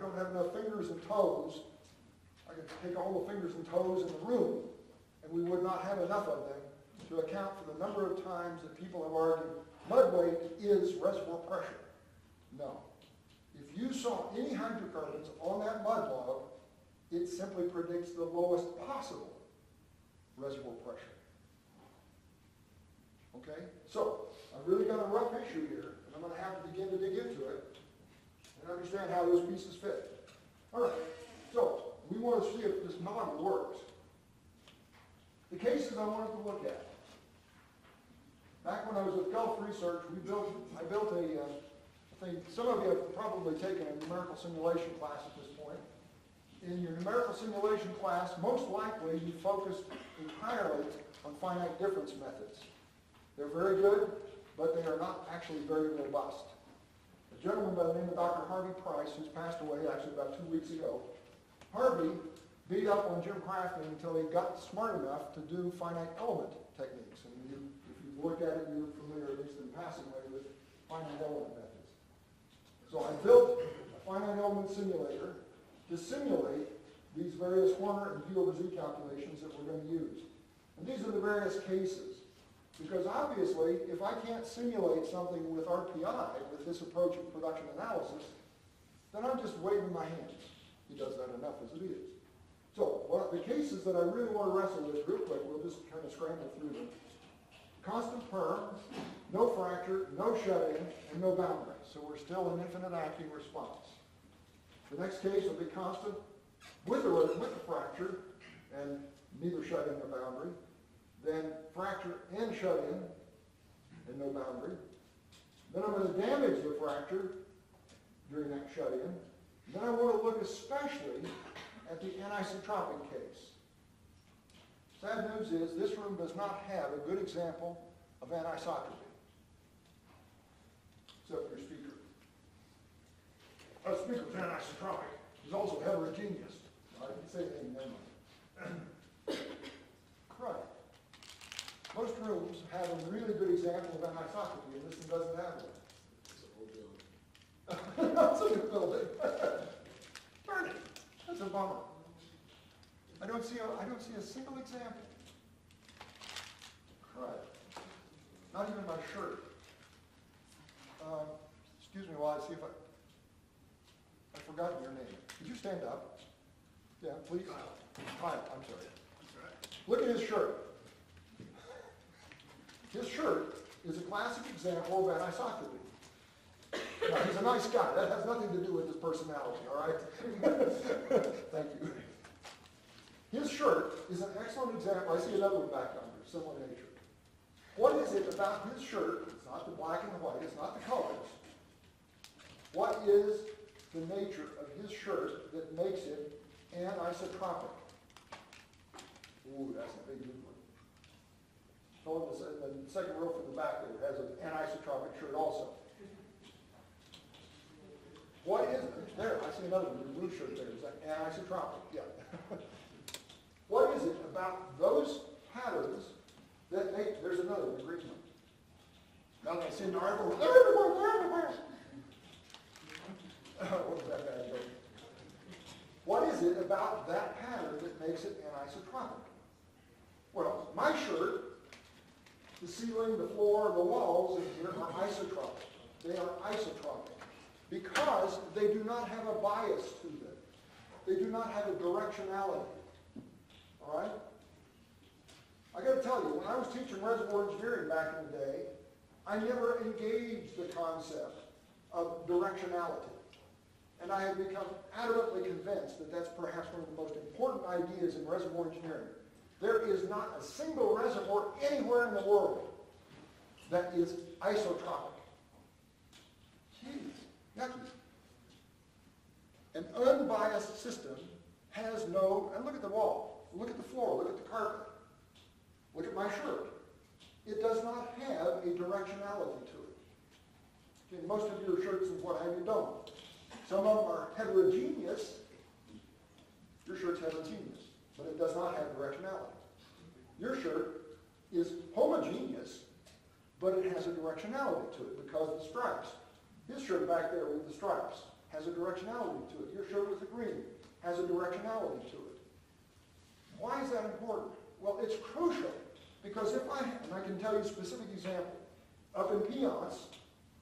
don't have enough fingers and toes, I could take all the fingers and toes in the room, and we would not have enough of them to account for the number of times that people have argued mud weight is reservoir pressure. No. If you saw any hydrocarbons on that mud log, it simply predicts the lowest possible reservoir pressure. Okay? So, I've really got a rough issue here, and I'm going to have to begin to dig into it and understand how those pieces fit. All right, so we want to see if this model works. The cases I wanted to look at. Back when I was with Gulf Research, I built a thing. Some of you have probably taken a numerical simulation class at this point. In your numerical simulation class, most likely you focused entirely on finite difference methods. They're very good, but they are not actually very robust. A gentleman by the name of Dr. Harvey Price, who's passed away actually about 2 weeks ago, Harvey beat up on Jim Crafton until he got smart enough to do finite element techniques. And if you've looked at it, you're familiar, at least in passing way, with finite element methods. So I built a finite element simulator to simulate these various Horner and P over Z calculations that we're going to use. And these are the various cases. Because obviously, if I can't simulate something with RPI, with this approach of production analysis, then I'm just waving my hands. He does that enough as it is. So, the cases that I really want to wrestle with real quick, we'll just kind of scramble through them. Constant perm, no fracture, no shut-in, and no boundary. So we're still in infinite acting response. The next case will be constant with a fracture, and neither shut-in nor boundary. Then fracture and shut-in, and no boundary. Then I'm going to damage the fracture during that shut-in. Then I want to look especially at the anisotropic case. Sad news is this room does not have a good example of anisotropy, except for your speaker. Our speaker is anisotropic. He's also heterogeneous. I didn't say anything, never mind. Right. Most rooms have a really good example of anisotropy, and this one doesn't have one. It's a whole building. That's a new building. Darn it. That's a bummer. I don't see a single example. Right. Not even my shirt. Excuse me while I see if I've forgotten your name. Could you stand up? Yeah, please. Kyle, I'm sorry. Look at his shirt. His shirt is a classic example of anisotropy. Now, he's a nice guy. That has nothing to do with his personality, all right? Thank you. His shirt is an excellent example. I see another one back under, similar nature. What is it about his shirt? It's not the black and the white. It's not the colors. What is the nature of his shirt that makes it anisotropic? Ooh, that's a big new one. So in the second row from the back there has an anisotropic shirt also. What is it? There, I see another one, the blue shirt there. Is that anisotropic? Yeah. What is it about those patterns that make, there's another one, the green one. Now that I see an article, they're everywhere. What was that bad joke? What is it about that pattern that makes it anisotropic? Well, my shirt, the ceiling, the floor, the walls in here are isotropic. They are isotropic because they do not have a bias to them. They do not have a directionality. All right? I got to tell you, when I was teaching reservoir engineering back in the day, I never engaged the concept of directionality. And I have become adamantly convinced that that's perhaps one of the most important ideas in reservoir engineering. There is not a single reservoir anywhere in the world that is isotropic. Jeez, yucky. An unbiased system has no, and look at the wall, look at the floor, look at the carpet, look at my shirt. It does not have a directionality to it. Okay, most of your shirts and what have you don't. Some of them are heterogeneous. Your shirt's heterogeneous, but it does not have directionality. Your shirt is homogeneous, but it has a directionality to it because of the stripes. His shirt back there with the stripes has a directionality to it. Your shirt with the green has a directionality to it. Why is that important? Well, it's crucial because if and I can tell you a specific example, up in Piance,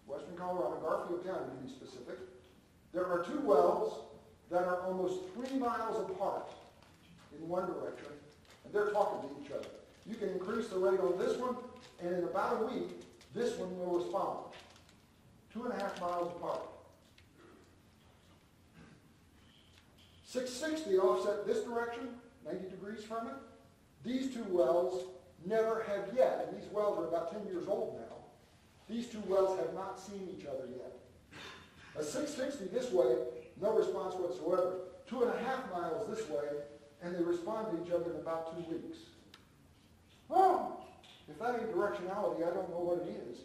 western Colorado, Garfield County to be specific, there are two wells that are almost 3 miles apart in one direction, and they're talking to each other. You can increase the rate on this one, and in about a week, this one will respond. 2.5 miles apart. 660 offset this direction, 90 degrees from it. These two wells never have yet, and these wells are about 10 years old now. These two wells have not seen each other yet. A 660 this way, no response whatsoever. 2.5 miles this way, and they respond to each other in about 2 weeks. Well, if that ain't directionality, I don't know what it is.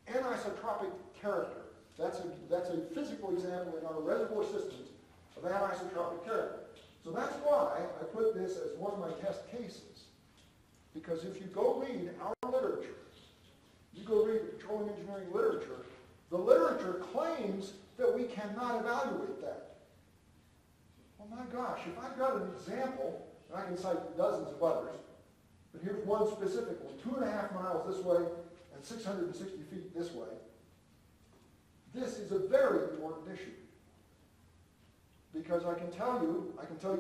Anisotropic character. That's a physical example in our reservoir systems of anisotropic character. So that's why I put this as one of my test cases. Because if you go read our literature, you go read the petroleum engineering literature, the literature claims that we cannot evaluate that. Well, my gosh, if I've got an example, and I can cite dozens of others, but here's one specific one, 2.5 miles this way and 660 feet this way. This is a very important issue. Because I can tell you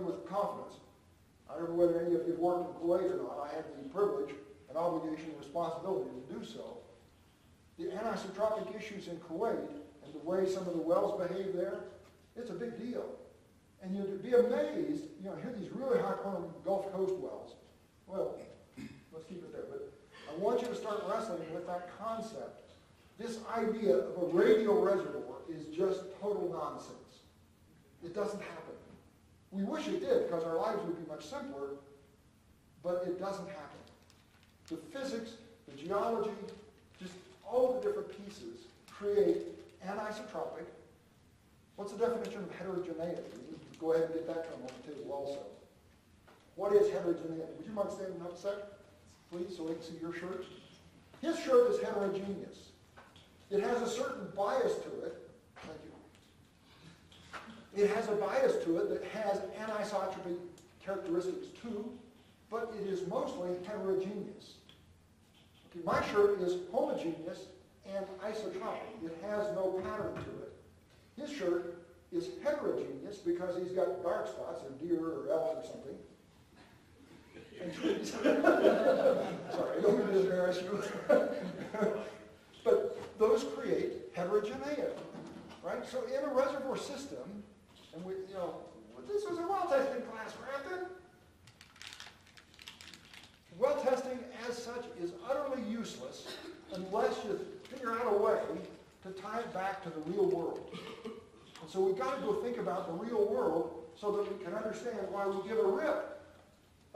with confidence, I don't know whether any of you have worked in Kuwait or not, I had the privilege and obligation and responsibility to do so. The anisotropic issues in Kuwait and the way some of the wells behave there, it's a big deal. And you'd be amazed, hear these really high-performing Gulf Coast wells. Well, let's keep it there. But I want you to start wrestling with that concept. This idea of a radial reservoir is just total nonsense. It doesn't happen. We wish it did because our lives would be much simpler, but it doesn't happen. The physics, the geology, just all the different pieces create anisotropic. What's the definition of heterogeneity? Go ahead and get that term on the table also. What is heterogeneity? Would you mind standing up a sec, please, so we can see your shirt? His shirt is heterogeneous. It has a certain bias to it. Thank you. It has a bias to it that has anisotropy characteristics too, but it is mostly heterogeneous. Okay, my shirt is homogeneous and isotropic. It has no pattern to it. His shirt is heterogeneous because he's got dark spots, a deer or elk or something. And trees. Sorry, I don't mean to embarrass you. But those create heterogeneity, right? So in a reservoir system, and we, this was a well testing class, Grafton. Well testing as such is utterly useless unless you figure out a way to tie it back to the real world. And so we've got to go think about the real world so that we can understand why we give a rip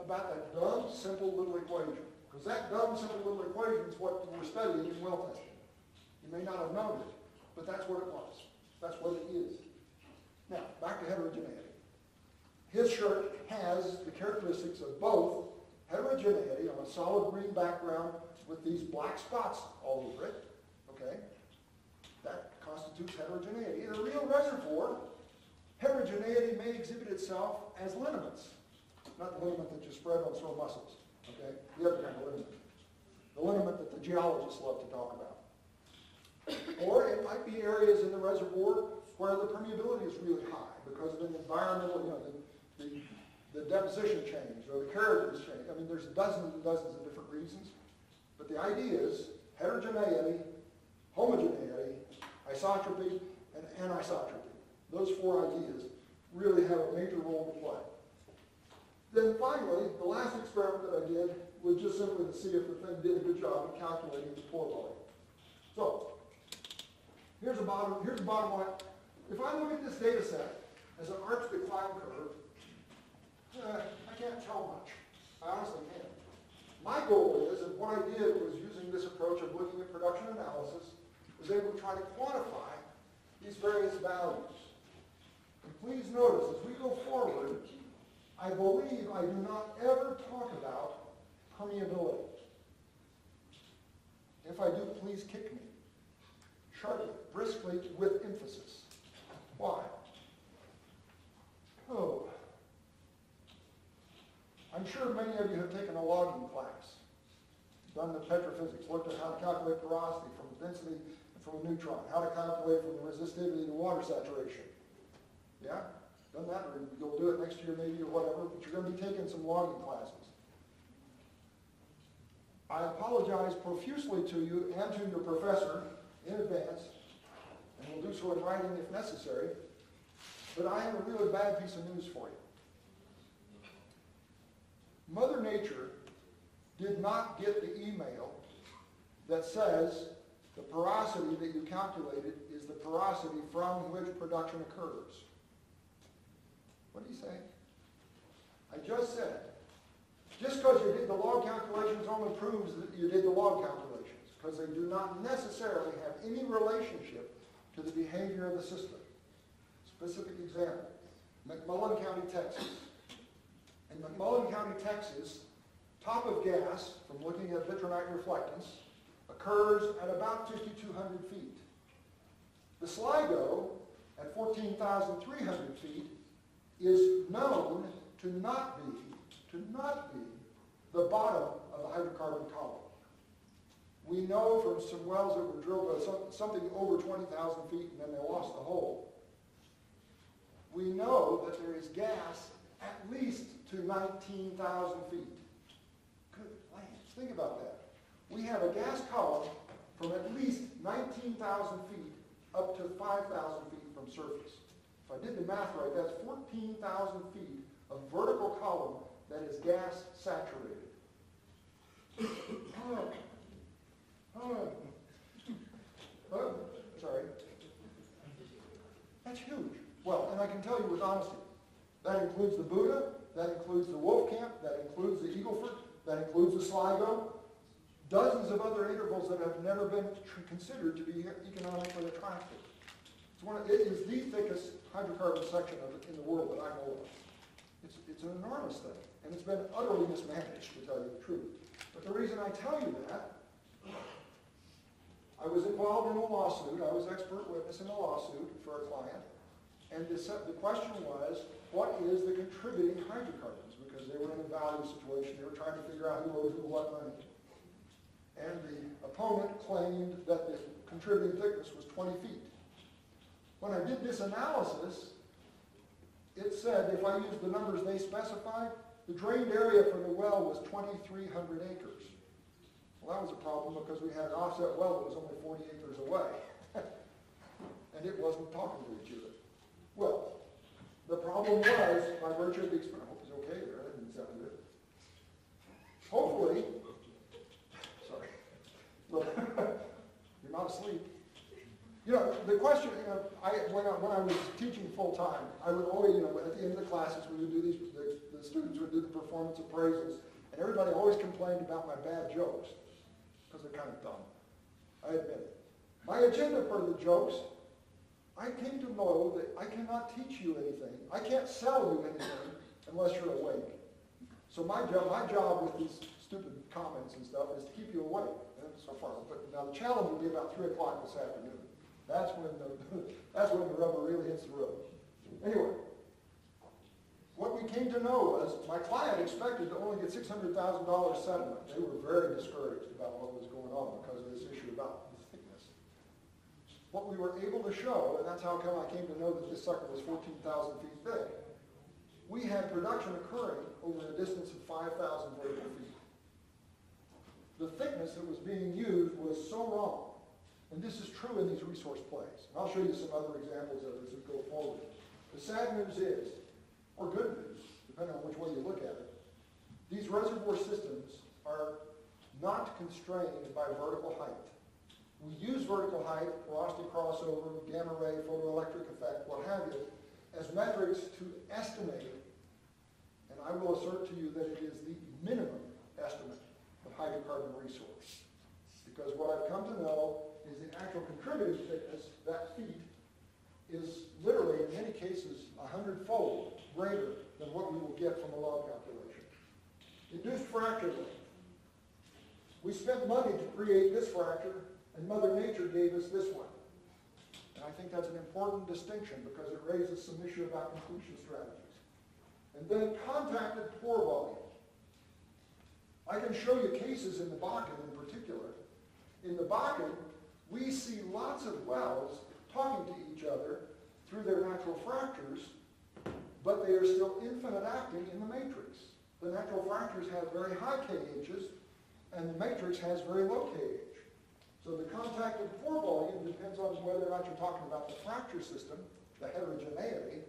about that dumb, simple little equation. Because that dumb, simple little equation is what we're studying in well testing. You may not have known it, but that's what it was. That's what it is. Now, back to heterogeneity. His shirt has the characteristics of both heterogeneity on a solid green background with these black spots all over it. Okay? That constitutes heterogeneity. In a real reservoir, heterogeneity may exhibit itself as lineaments. Not the liniment that you spread on sore muscles. Okay? The other kind of liniment. The liniment that the geologists love to talk about. Or it might be areas in the reservoir where the permeability is really high because of an environmental, the deposition change or the keratin change. I mean, there's dozens and dozens of different reasons. But the idea is heterogeneity, homogeneity, isotropy, and anisotropy. Those four ideas really have a major role to play. Then finally, the last experiment that I did was just simply to see if the thing did a good job of calculating the pore volume. So, here's the bottom line. If I look at this data set as an arch decline curve, I can't tell much. I honestly can't. My goal is, and what I did was using this approach of looking at production analysis, was able to try to quantify these various values. And please notice, as we go forward, I believe I do not ever talk about permeability. If I do, please kick me. Sharply, briskly, with emphasis. Why? Oh. I'm sure many of you have taken a logging class, done the petrophysics, looked at how to calculate porosity from density from a neutron, how to calculate from the resistivity to water saturation. Yeah? Done that, or you'll do it next year maybe or whatever, but you're going to be taking some logging classes. I apologize profusely to you and to your professor in advance, and we'll do so in writing if necessary, but I have a really bad piece of news for you. Mother Nature did not get the email that says the porosity that you calculated is the porosity from which production occurs. What do you say? I just said, just because you did the log calculations only proves that you did the log calculations, because they do not necessarily have any relationship to the behavior of the system. Specific example, McMullen County, Texas. In McMullen County, Texas, top of gas, from looking at vitronite reflectance, occurs at about 5,200 feet. The Sligo, at 14,300 feet, is known to not be the bottom of the hydrocarbon column. We know from some wells that were drilled something over 20,000 feet and then they lost the hole. We know that there is gas at least to 19,000 feet. Good land. Think about that. We have a gas column from at least 19,000 feet up to 5,000 feet from surface. If I did the math right, that's 14,000 feet of vertical column that is gas saturated. Sorry. That's huge. Well, and I can tell you with honesty, that includes the Buddha, that includes the Wolfcamp, that includes the Eagleford, that includes the Sligo, dozens of other intervals that have never been considered to be economically attractive. It is the thickest hydrocarbon section in the world that I know of. It's an enormous thing, and it's been utterly mismanaged, to tell you the truth. But the reason I tell you that, I was involved in a lawsuit. I was expert witness in a lawsuit for a client, and the question was, what is the contributing hydrocarbons? Because they were in a value situation. They were trying to figure out who owed who what money. And the opponent claimed that the contributing thickness was 20 feet. When I did this analysis, it said if I used the numbers they specified, the drained area for the well was 2,300 acres. Well, that was a problem because we had an offset well that was only 40 acres away. And it wasn't talking to each other. Well, the problem was, by virtue of the experiment, I hope he's okay there, that didn't sound good. Hopefully, sorry, look, you're not asleep. You know, the question, when I was teaching full time, I would always, at the end of the classes, we would do these, the students would do the performance appraisals, and everybody always complained about my bad jokes, because they're kind of dumb. I admit it. My agenda for the jokes, I came to know that I cannot teach you anything. I can't sell you anything unless you're awake. So my job with these stupid comments and stuff is to keep you awake, so far. But now the challenge will be about 3 o'clock this afternoon. That's when the rubber really hits the road. Anyway, what we came to know was my client expected to only get $600,000 settlement. They were very discouraged about what was going on because of this issue about the thickness. What we were able to show, and that's how come I came to know that this sucker was 14,000 feet thick, we had production occurring over a distance of 5,000 vertical feet. The thickness that was being used was so wrong. And this is true in these resource plays. And I'll show you some other examples of it as we go forward. The sad news is, or good news, depending on which way you look at it, these reservoir systems are not constrained by vertical height. We use vertical height, porosity crossover, gamma ray, photoelectric effect, what have you, as metrics to estimate, and I will assert to you that it is the minimum estimate of hydrocarbon resource. Because what I've come to know is the actual contributing thickness, that feet, is literally, in many cases, 100-fold greater than what we will get from a log calculation. Induced fracture length. We spent money to create this fracture, and Mother Nature gave us this one. I think that's an important distinction because it raises some issue about completion strategies. And then contacted pore volume. I can show you cases in the Bakken in particular. In the Bakken, we see lots of wells talking to each other through their natural fractures, but they are still infinite acting in the matrix. The natural fractures have very high KHs, and the matrix has very low KH. So the contacted pore volume depends on whether or not you're talking about the fracture system, the heterogeneity,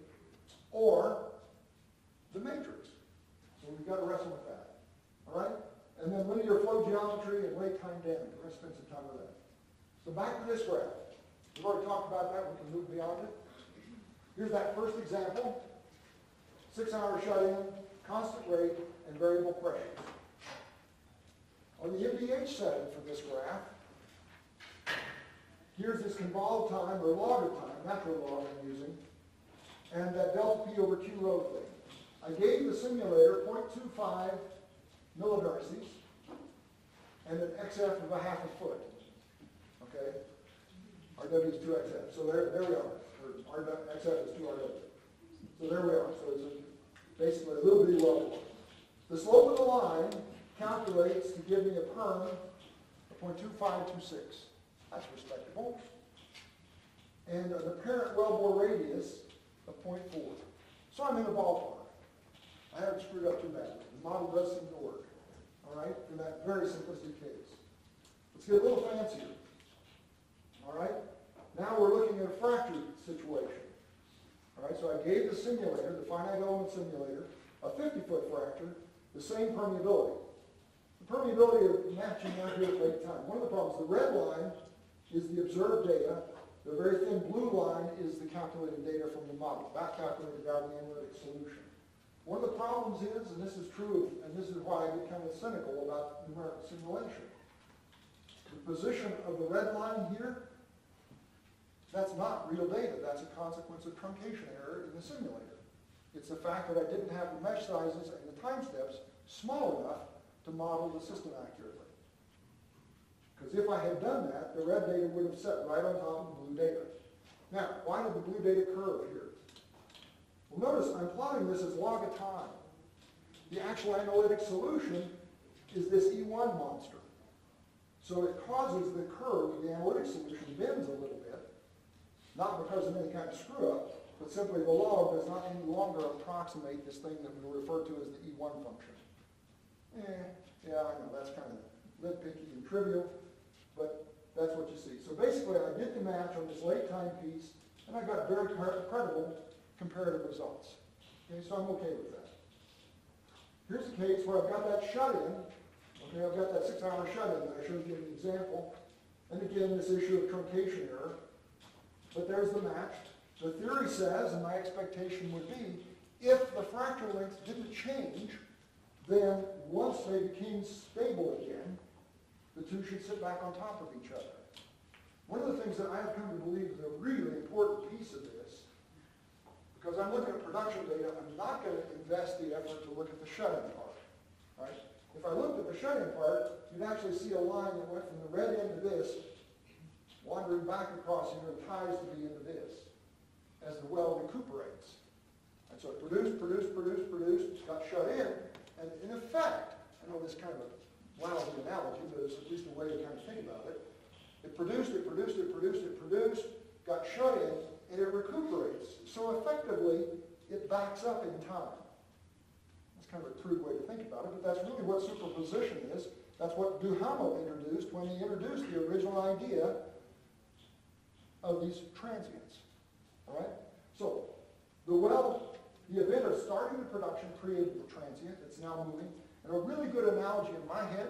or the matrix. So we've got to wrestle with that. All right? And then linear flow geometry and rate time damping. We're going to spend some time with that. So back to this graph. We've already talked about that. We can move beyond it. Here's that first example. 6-hour shut-in, constant rate, and variable pressure. On the MDH setting for this graph, here's this convolved time, or log of time, natural log I'm using, and that delta P over Q rho thing. I gave the simulator 0.25 millidarcies and an XF of a half a foot. Okay? RW is 2XF. So there we are. XF is 2RW. So there we are. So it's basically a little bitty level. The slope of the line calculates to give me a perm of 0.2526. That's respectable. And an apparent wellbore radius of 0.4. So I'm in the ballpark. I haven't screwed up too badly. The model does seem to work. All right, for that very simplistic case. Let's get a little fancier. All right, now we're looking at a fracture situation. All right, so I gave the simulator, the finite element simulator, a 50-foot fracture, the same permeability. The permeability is matching out here at late time. One of the problems, the red line is the observed data. The very thin blue line is the calculated data from the model, back calculated out in the analytic solution. One of the problems is, and this is true, and this is why I get kind of cynical about numerical simulation, the position of the red line here, that's not real data. That's a consequence of truncation error in the simulator. It's the fact that I didn't have the mesh sizes and the time steps small enough to model the system accurately. Because if I had done that, the red data would have set right on top of the blue data. Now, why did the blue data curve here? Well, notice I'm plotting this as log of time. The actual analytic solution is this E1 monster. So it causes the curve, the analytic solution bends a little bit, not because of any kind of screw up, but simply the log does not any longer approximate this thing that we refer to as the E1 function. Yeah, I know, that's kind of nitpicky and trivial, but that's what you see. So basically I did the match on this late time piece, and I got very credible comparative results. Okay, so I'm okay with that. Here's a case where I've got that shut-in. Okay, I've got that 6-hour shut-in that I showed you an example. And again, this issue of truncation error. But there's the match. The theory says, and my expectation would be, if the fracture length didn't change, then once they became stable again, the two should sit back on top of each other. One of the things that I have come to believe is a really important piece of this, because I'm looking at production data, I'm not going to invest the effort to look at the shut-in part. Right? If I looked at the shut-in part, you'd actually see a line that went from the red end to this, wandering back across here and ties to the end of this, as the well recuperates. And so it produced, got shut in, and in effect, I know this is kind of a lousy analogy, but it's at least a way to kind of think about it. It produced, got shut in, and it recuperates. So effectively, it backs up in time. That's kind of a crude way to think about it, but that's really what superposition is. That's what Duhamel introduced when he introduced the original idea of these transients. All right? So, the event of starting the production created the transient. It's now moving. And a really good analogy in my head,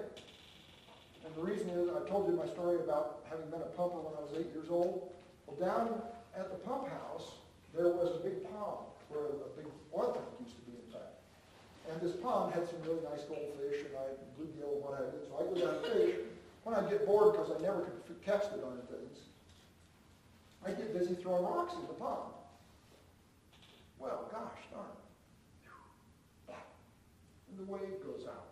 and the reason is I told you my story about having been a pumper when I was 8 years old. Well, down at the pump house, there was a big pond where a big oil tank used to be, in fact. And this pond had some really nice goldfish, and bluegill and what have you. So I go down and fish. When I get bored, because I never could catch the darn things, I get busy throwing rocks in the pond. Well, gosh darn. And the wave goes out.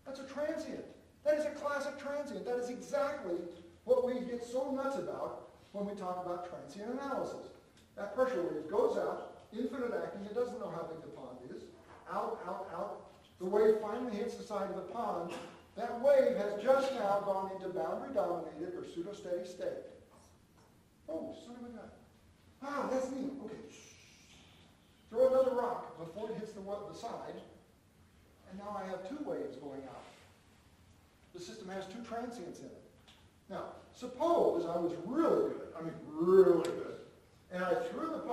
That's a transient. That is a classic transient. That is exactly what we get so nuts about when we talk about transient analysis. That pressure wave goes out, infinite acting, it doesn't know how big the pond is. Out, out, out. The wave finally hits the side of the pond. That wave has just now gone into boundary-dominated or pseudo-steady state. Oh, son of a gun. Ah, that's neat. Okay. Throw another rock before it hits the side, and now I have two waves going out. The system has two transients in it. Now, suppose I was really good, I mean really good, and I threw the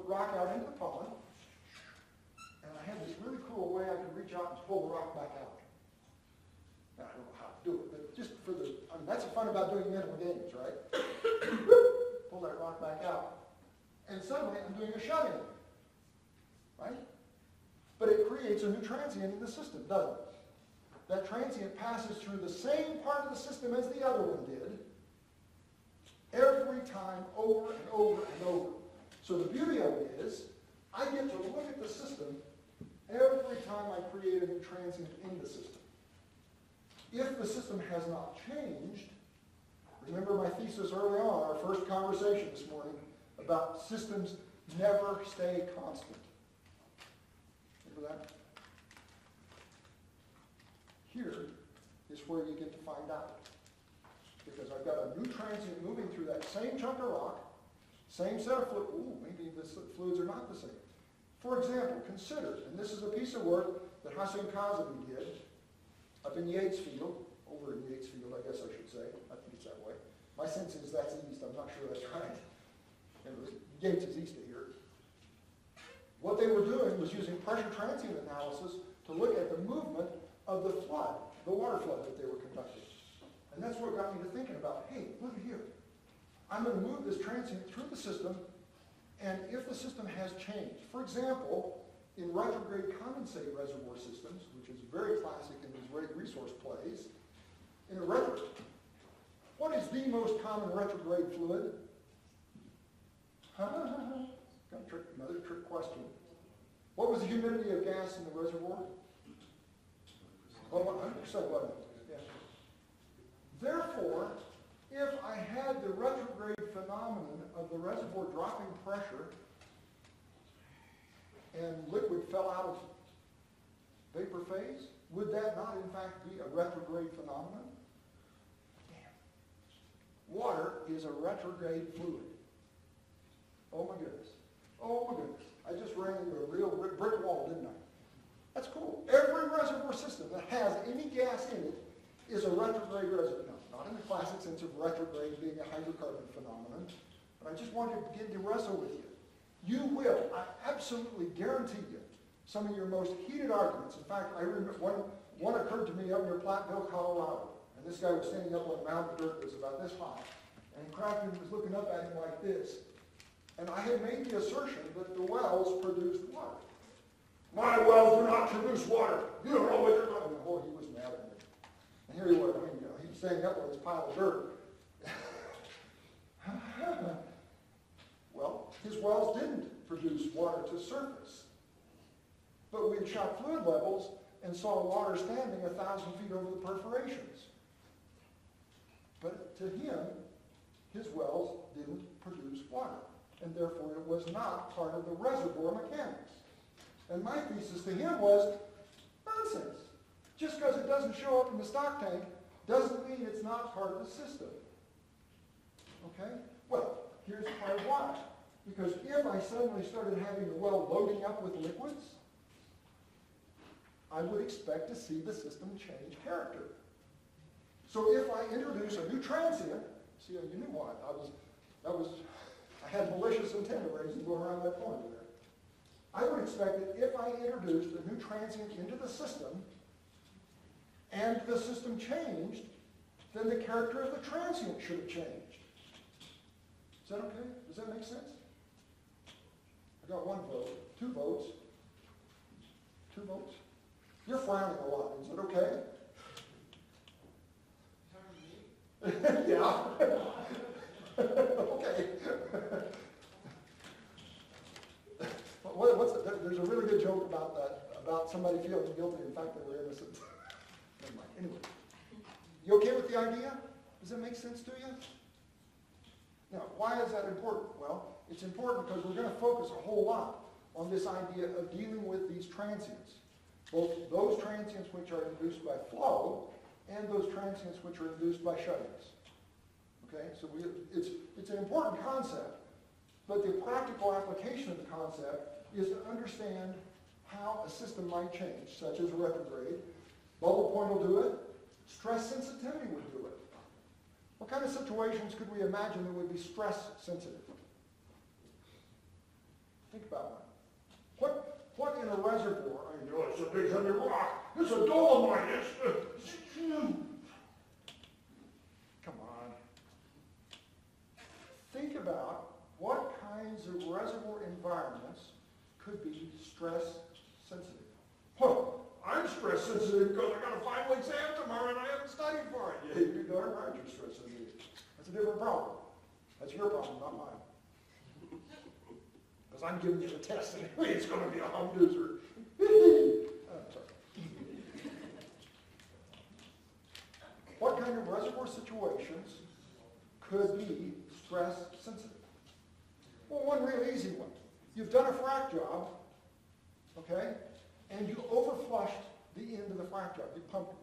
rock out into the pond, and I had this really cool way I could reach out and pull the rock back out. Now, I don't know how to do it, but just for the, I mean, that's the fun about doing mental games, right? Pull that rock back out. And suddenly I'm doing a shut-in, right? But it creates a new transient in the system, doesn't it? That transient passes through the same part of the system as the other one did, every time, over and over and over. So the beauty of it is, I get to look at the system every time I create a new transient in the system. If the system has not changed, remember my thesis early on, our first conversation this morning, about systems never stay constant. Remember that? Here is where you get to find out. Because I've got a new transient moving through that same chunk of rock, same set of fluids. Ooh, maybe the fluids are not the same. For example, consider, and this is a piece of work that Hassan Kazemi did up in Yates Field, over in Yates Field, I guess I should say. I think it's that way. My sense is that's east. I'm not sure that's right. Yates is east of here. What they were doing was using pressure transient analysis to look at the movement of the flood, the water flood that they were conducting. And that's what got me to thinking about, hey, look at here. I'm going to move this transient through the system, and if the system has changed, for example, in retrograde condensate reservoir systems, which is very classic in these rate resource plays, in a retrograde, what is the most common retrograde fluid? Got another trick question. What was the humidity of gas in the reservoir? Oh, 100%, wasn't it? Yeah. Therefore, if I had the retrograde phenomenon of the reservoir dropping pressure and liquid fell out of vapor phase, would that not in fact be a retrograde phenomenon? Damn. Water is a retrograde fluid. Oh my goodness. Oh my goodness. I just ran into a real brick wall, didn't I? That's cool. Every reservoir system that has any gas in it is a retrograde reservoir. Not in the classic sense of retrograde being a hydrocarbon phenomenon, but I just wanted to begin to wrestle with you. You will, I absolutely guarantee you, some of your most heated arguments. In fact, I remember one occurred to me up near Platteville, Colorado, and this guy was standing up on a mound of dirt that was about this high, and Crafton was looking up at him like this. And I had made the assertion that the wells produced water. My wells do not produce water. You don't know what you're talking about. Oh, he was mad at me. And here he was. I mean, he was standing up on this pile of dirt. Well, his wells didn't produce water to surface. But we had shot fluid levels and saw water standing 1,000 feet over the perforations. But to him, his wells didn't produce water. And therefore it was not part of the reservoir mechanics. And my thesis to him was, nonsense. Just because it doesn't show up in the stock tank doesn't mean it's not part of the system. Okay? Well, here's part why. Because if I suddenly started having the well loading up with liquids, I would expect to see the system change character. So if I introduce a new transient, see, you knew what? I had malicious intent raising going around that point there. I would expect that if I introduced a new transient into the system, and the system changed, then the character of the transient should have changed. Is that okay? Does that make sense? I got one vote. 2 votes. 2 votes. You're frowning a lot. Is it okay? Yeah. Okay. There's a really good joke about that, about somebody feeling guilty. In fact, they were innocent. Never mind. Anyway, you okay with the idea? Does that make sense to you? Now, why is that important? Well, it's important because we're going to focus a whole lot on this idea of dealing with these transients, both those transients which are induced by flow and those transients which are induced by shut-ins. Okay, so it's an important concept, but the practical application of the concept is to understand how a system might change, such as a retrograde. Bubble point will do it. Stress sensitivity would do it. What kind of situations could we imagine that would be stress sensitive? Think about one. What in a reservoir? I know it's a big heavy rock. It's a dolomite. Come on. Think about what kinds of reservoir environments could be stress sensitive. Huh, I'm stress sensitive because I got a final exam tomorrow and I haven't studied for it. Yeah, you're darn right you're stress sensitive. That's a different problem. That's your problem, not mine. Because I'm giving you the test anyway. It's going to be a hum-doozer. What kind of reservoir situations could be stress sensitive? Well, one real easy one. You've done a frac job, okay, and you overflushed the end of the frac job. You pumped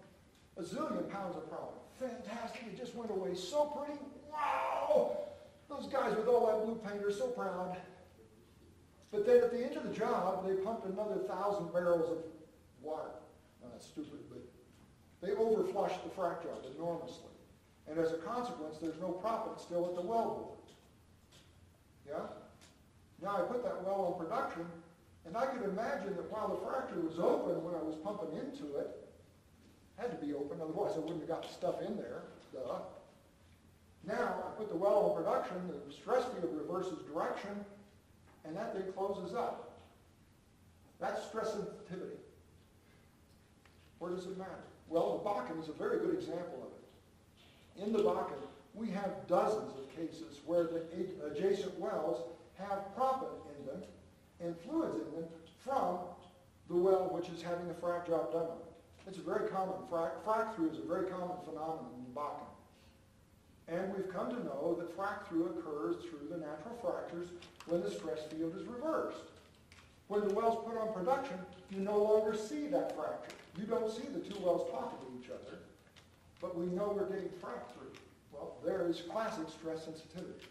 a zillion pounds of product. Fantastic. It just went away so pretty. Wow! Those guys with all that blue paint are so proud. But then at the end of the job, they pumped another 1,000 barrels of water. Now, that's stupid, but they overflushed the frac job enormously. And as a consequence, there's no proppant still at the wellbore. Yeah? Now I put that well on production, and I could imagine that while the fracture was open when I was pumping into it, had to be open, otherwise I wouldn't have got the stuff in there. Duh. Now I put the well on production, the stress field reverses direction, and that thing closes up. That's stress sensitivity. Where does it matter? Well, the Bakken is a very good example of it. In the Bakken, we have dozens of cases where the adjacent wells have proppant in them and fluids in them from the well which is having the frac job done on it. It's a very common, frac through is a very common phenomenon in the Bakken. And we've come to know that frac through occurs through the natural fractures when the stress field is reversed. When the well's put on production, you no longer see that fracture. You don't see the two wells pocketing each other, but we know we're getting frac through. Well, there is classic stress sensitivity.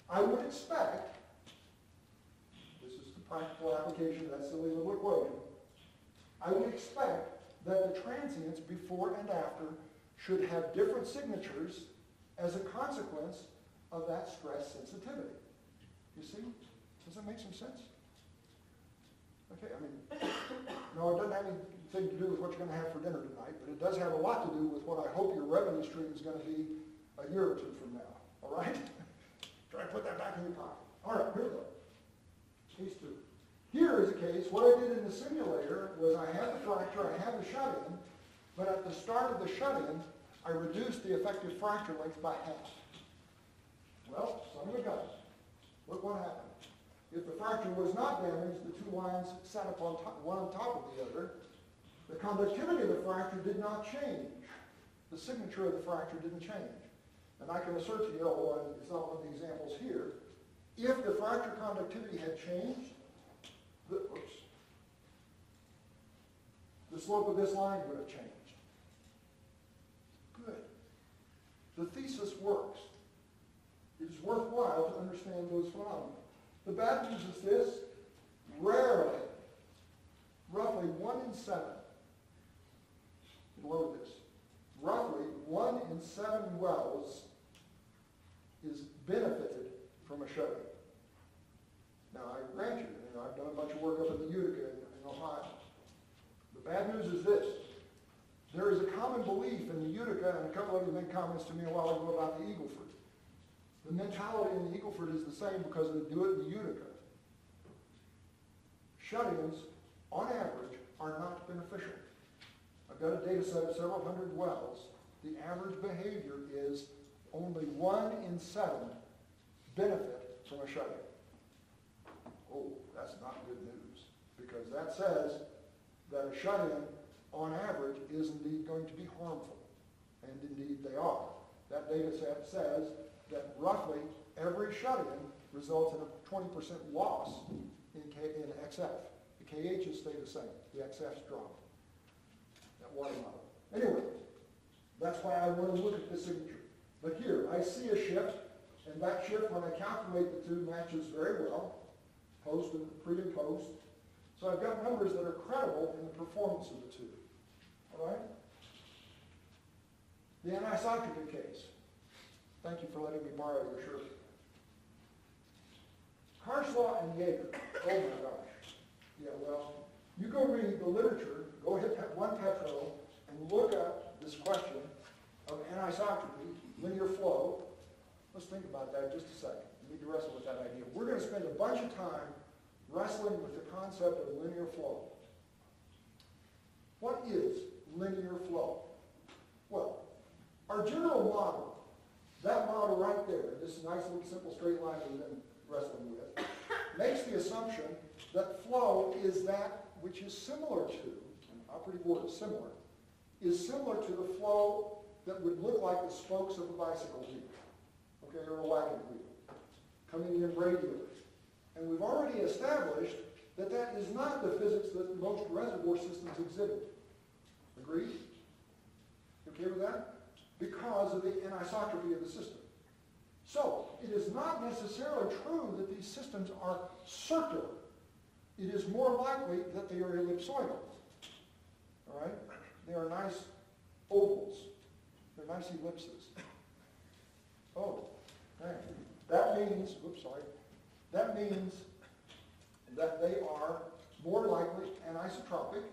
I would expect, this is the practical application of that silly little equation, I would expect that the transients before and after should have different signatures as a consequence of that stress sensitivity. You see? Does that make some sense? Okay, I mean, no, it doesn't have anything to do with what you're going to have for dinner tonight, but it does have a lot to do with what I hope your revenue stream is going to be a year or two from now. All right? Try to put that back in your pocket. All right, here we go. Case 2. Here is a case, what I did in the simulator was I had the fracture, I had the shut-in, but at the start of the shut-in, I reduced the effective fracture length by half. Well, son of a gun. Look what happened. If the fracture was not damaged, the two lines sat upon top, one on top of the other. The conductivity of the fracture did not change. The signature of the fracture didn't change. And I can assert to you, although it's not one of the examples here, if the fracture conductivity had changed, the slope of this line would have changed. Good. The thesis works. It is worthwhile to understand those phenomena. The bad news is this: rarely, roughly 1 in 7, below this, roughly 1 in 7 wells is benefited from a shut-in. Now, I grant you, I've done a bunch of work up in the Utica in Ohio. The bad news is this: there is a common belief in the Utica, and a couple of you made comments to me a while ago about the Eagle Ford. The mentality in the Eagle Ford is the same because they do it in the Utica. Shut-ins, on average, are not beneficial. I've got a data set of several hundred wells. The average behavior is only 1 in 7 benefit from a shut-in. Oh, that's not good news, because that says that a shut-in, on average, is indeed going to be harmful. And indeed they are. That data set says that roughly every shut-in results in a 20% loss in XF. The KHs stay the same. The XFs drop. That water model. Anyway, that's why I want to look at this signature. But here, I see a shift, and that shift, when I calculate the two, matches very well, post and pre and post. So I've got numbers that are credible in the performance of the two. All right? The anisotropy case. Thank you for letting me borrow your shirt. Karslaw and Jaeger. Oh my gosh. Yeah, well, you go read the literature, go hit one petro, and look at this question of anisotropy, linear flow. Let's think about that just a second. We need to wrestle with that idea. We're going to spend a bunch of time wrestling with the concept of linear flow. What is linear flow? Well, our general model, that model right there, this nice little simple straight line we've been wrestling with, makes the assumption that flow is that which is similar to, and operative word is similar to the flow that would look like the spokes of a bicycle wheel, okay, or a wagon wheel, coming in radially. And we've already established that that is not the physics that most reservoir systems exhibit. Agreed? Okay with that? Because of the anisotropy of the system. So, it is not necessarily true that these systems are circular. It is more likely that they are ellipsoidal. All right? They are nice ovals. They're nice ellipses. Oh, man. That means, oops, sorry. That means that they are more likely anisotropic